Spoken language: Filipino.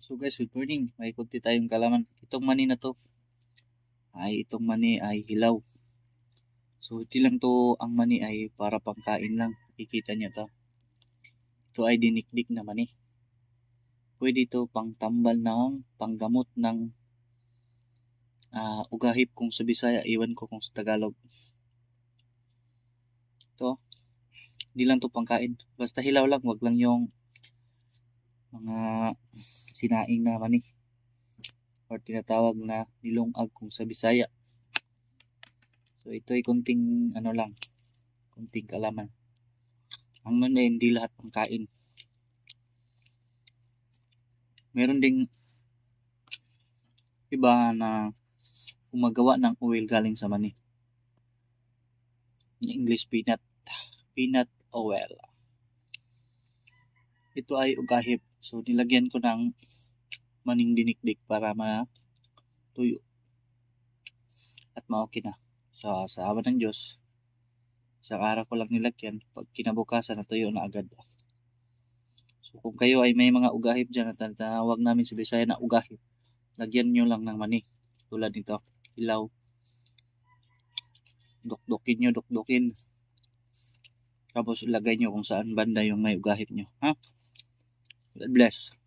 So guys, good morning. May kunti tayong kalaman. Itong mani na to itong mani ay hilaw. So hindi lang to, ang mani ay para pangkain lang. Ikita niyo to. Ito ay dinikdik na mani. Pwede ito pangtambal ng panggamot ng ugahip kung sa Bisaya, iwan ko kung sa Tagalog. Ito, hindi lang to pangkain. Basta hilaw lang, wag lang yung mga sinaing na mani or tinatawag na nilungag kung sa Bisaya. So ito ay kunting kunting kalaman. Ang mani hindi lahat pangkain. Meron ding iba na gumagawa ng oil galing sa mani. English peanut oil. Ito ay ugahip. So nilagyan ko ng maning dinikdik para matuyo at ma-okay na. So sa awa ng Diyos, sa araw ko lang nilagyan, pag kinabukasan natuyo na agad. So kung kayo ay may mga ugahip dyan at tinatawag namin sa Bisaya na ugahip, lagyan nyo lang ng mani tulad nito, ilaw. Dukdukin. Tapos ilagay nyo kung saan banda yung may ugahip nyo. God bless.